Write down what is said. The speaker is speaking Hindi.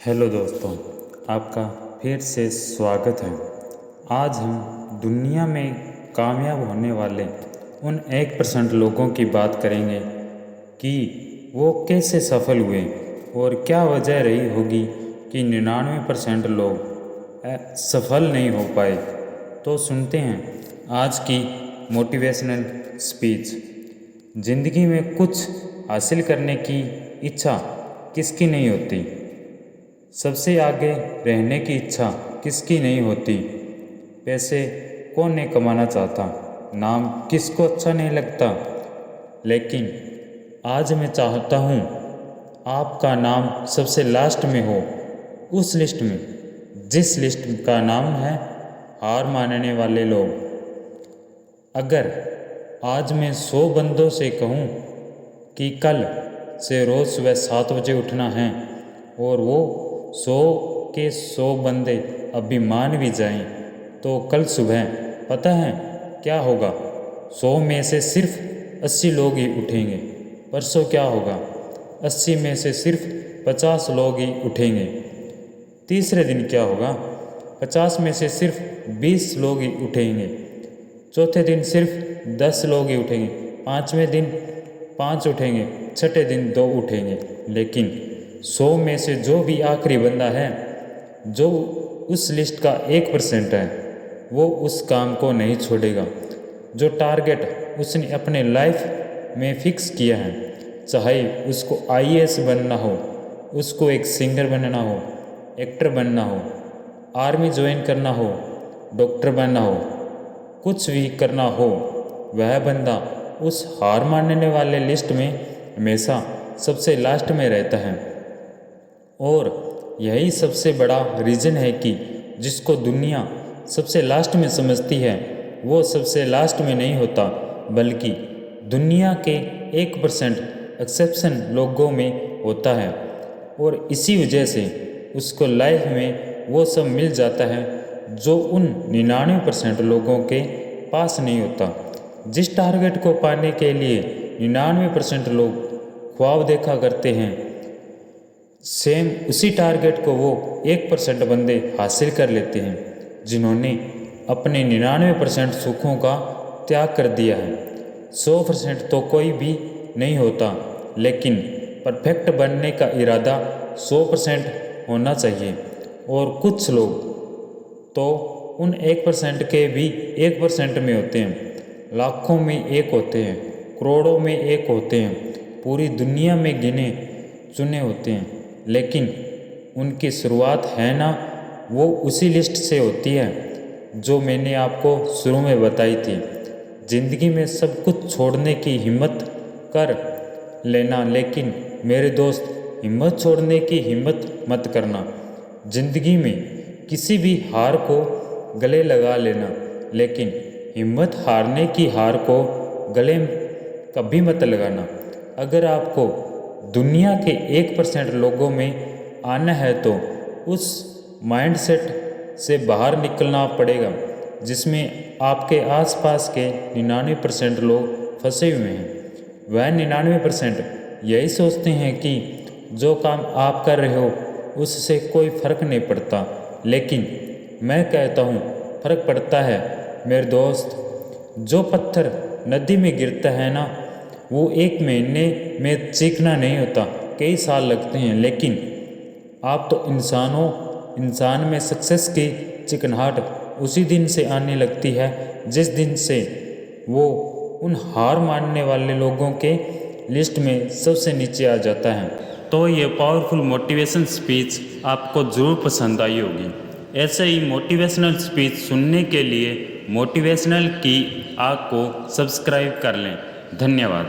हेलो दोस्तों, आपका फिर से स्वागत है। आज हम दुनिया में कामयाब होने वाले उन 1% लोगों की बात करेंगे कि वो कैसे सफल हुए और क्या वजह रही होगी कि 99% लोग सफल नहीं हो पाए। तो सुनते हैं आज की मोटिवेशनल स्पीच। ज़िंदगी में कुछ हासिल करने की इच्छा किसकी नहीं होती? सबसे आगे रहने की इच्छा किसकी नहीं होती? पैसे कौन नहीं कमाना चाहता? नाम किसको अच्छा नहीं लगता? लेकिन आज मैं चाहता हूँ आपका नाम सबसे लास्ट में हो, उस लिस्ट में जिस लिस्ट का नाम है हार मानने वाले लोग। अगर आज मैं 100 बंदों से कहूँ कि कल से रोज़ सुबह 7 बजे उठना है और वो 100 के 100 बंदे अभी मान भी जाएं, तो कल सुबह पता है क्या होगा? 100 में से सिर्फ 80 लोग ही उठेंगे। परसों क्या होगा? 80 में से सिर्फ 50 लोग ही उठेंगे। तीसरे दिन क्या होगा? 50 में से सिर्फ 20 लोग ही उठेंगे। चौथे दिन सिर्फ 10 लोग ही उठेंगे। पाँचवें दिन 5 उठेंगे। छठे दिन 2 उठेंगे। लेकिन 100 में से जो भी आखिरी बंदा है, जो उस लिस्ट का 1% है, वो उस काम को नहीं छोड़ेगा। जो टारगेट उसने अपने लाइफ में फिक्स किया है, चाहे उसको IAS बनना हो, उसको एक सिंगर बनना हो, एक्टर बनना हो, आर्मी ज्वाइन करना हो, डॉक्टर बनना हो, कुछ भी करना हो, वह बंदा उस हार मानने वाले लिस्ट में हमेशा सबसे लास्ट में रहता है। और यही सबसे बड़ा रीज़न है कि जिसको दुनिया सबसे लास्ट में समझती है, वो सबसे लास्ट में नहीं होता, बल्कि दुनिया के 1% एक्सेप्शन लोगों में होता है। और इसी वजह से उसको लाइफ में वो सब मिल जाता है जो उन 99% लोगों के पास नहीं होता। जिस टारगेट को पाने के लिए 99% लोग ख्वाब देखा करते हैं, सेम उसी टारगेट को वो 1% बंदे हासिल कर लेते हैं, जिन्होंने अपने 99% सुखों का त्याग कर दिया है। 100% तो कोई भी नहीं होता, लेकिन परफेक्ट बनने का इरादा 100% होना चाहिए। और कुछ लोग तो उन 1% के भी 1% में होते हैं, लाखों में एक होते हैं, करोड़ों में एक होते हैं, पूरी दुनिया में गिने चुने होते हैं, लेकिन उनकी शुरुआत है ना, वो उसी लिस्ट से होती है जो मैंने आपको शुरू में बताई थी। ज़िंदगी में सब कुछ छोड़ने की हिम्मत कर लेना, लेकिन मेरे दोस्त, हिम्मत छोड़ने की हिम्मत मत करना। ज़िंदगी में किसी भी हार को गले लगा लेना, लेकिन हिम्मत हारने की हार को गले कभी मत लगाना। अगर आपको दुनिया के 1% लोगों में आना है, तो उस माइंडसेट से बाहर निकलना पड़ेगा जिसमें आपके आसपास के 99% लोग फंसे हुए हैं। वह 99% यही सोचते हैं कि जो काम आप कर रहे हो उससे कोई फ़र्क नहीं पड़ता, लेकिन मैं कहता हूँ फ़र्क पड़ता है मेरे दोस्त। जो पत्थर नदी में गिरता है ना, वो 1 महीने में चीखना नहीं होता, कई साल लगते हैं। लेकिन आप तो इंसान में सक्सेस की चिकनाहट उसी दिन से आने लगती है जिस दिन से वो उन हार मानने वाले लोगों के लिस्ट में सबसे नीचे आ जाता है। तो ये पावरफुल मोटिवेशन स्पीच आपको ज़रूर पसंद आई होगी। ऐसे ही मोटिवेशनल स्पीच सुनने के लिए मोटिवेशनल की आग को सब्सक्राइब कर लें। धन्यवाद।